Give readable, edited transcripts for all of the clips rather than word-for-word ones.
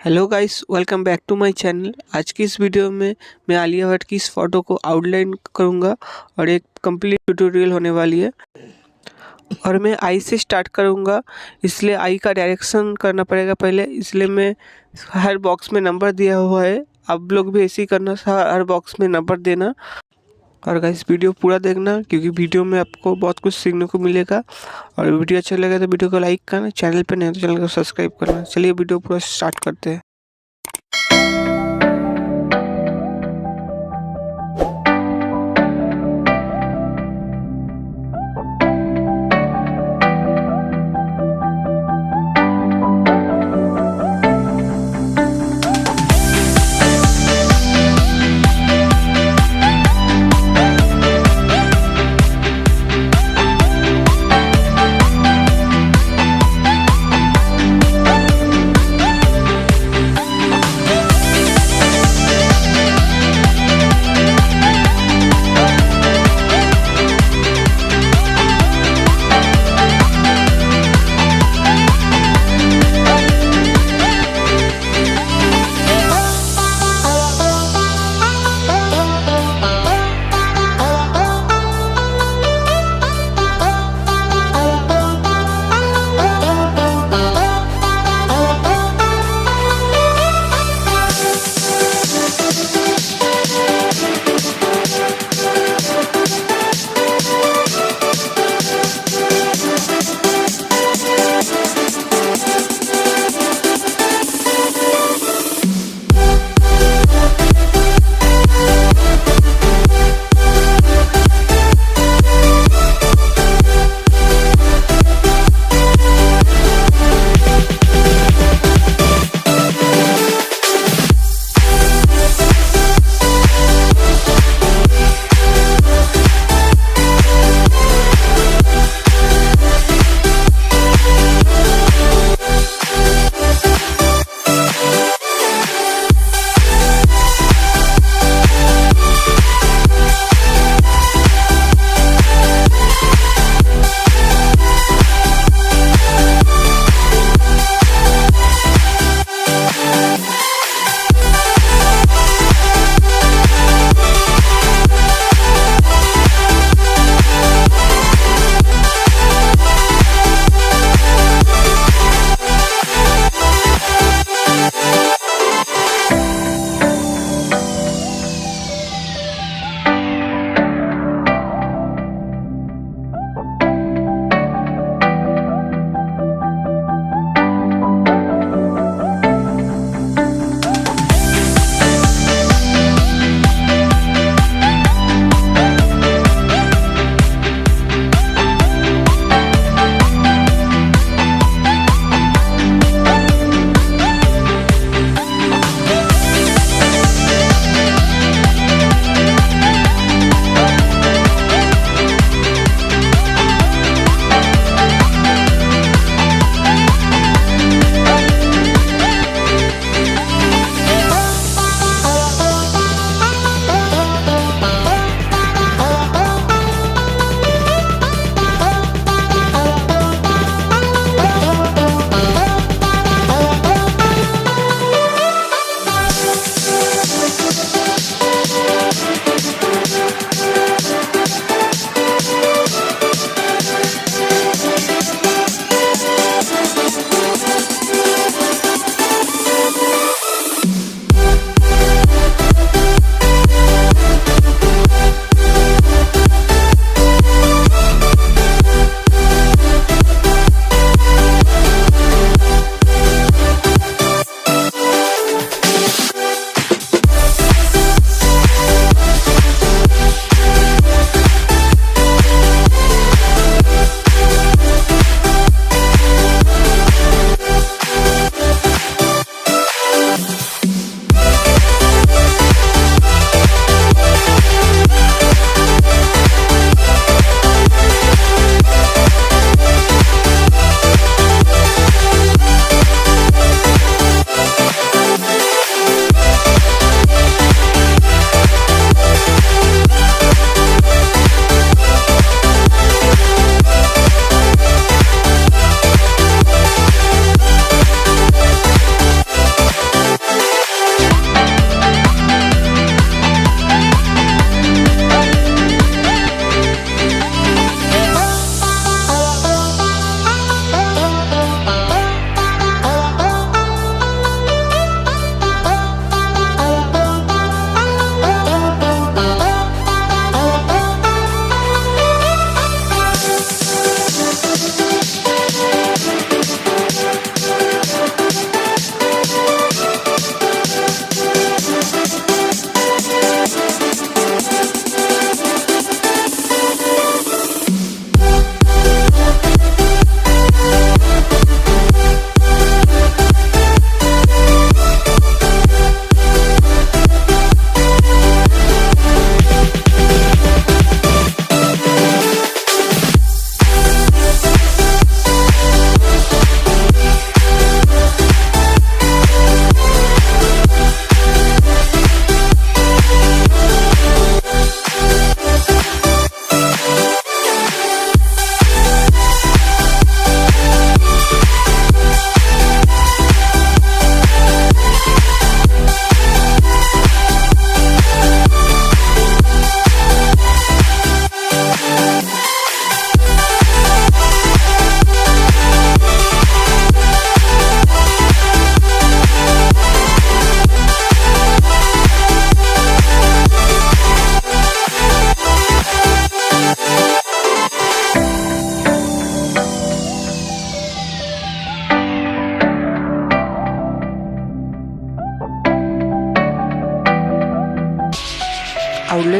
Hello guys, welcome back to my channel. आज की इस वीडियो में मैं आलिया भट्ट की इस फ़ोटो को आउटलाइन करूंगा और एक कंप्लीट ट्यूटोरियल होने वाली है। और मैं आई से स्टार्ट करूंगा, इसलिए आई का डायरेक्शन करना पड़ेगा पहले। इसलिए मैं हर बॉक्स में नंबर दिया हुआ है, आप लोग भी ऐसे ही करना, हर बॉक्स में नंबर देना। और गाइस वीडियो पूरा देखना, क्योंकि वीडियो में आपको बहुत कुछ सीखने को मिलेगा। और वीडियो अच्छा लगे तो वीडियो को लाइक करना, चैनल पर नहीं है तो चैनल को सब्सक्राइब करना। चलिए वीडियो पूरा स्टार्ट करते हैं।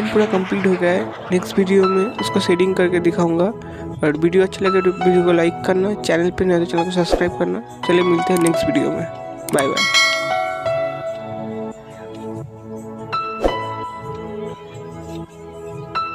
डिज़ाइन पूरा कंप्लीट हो गया है। नेक्स्ट वीडियो में उसको शेडिंग करके दिखाऊंगा। और वीडियो अच्छा लगे तो वीडियो को लाइक करना, चैनल पे नए तो चैनल को सब्सक्राइब करना। चलिए मिलते हैं नेक्स्ट वीडियो में। Bye bye.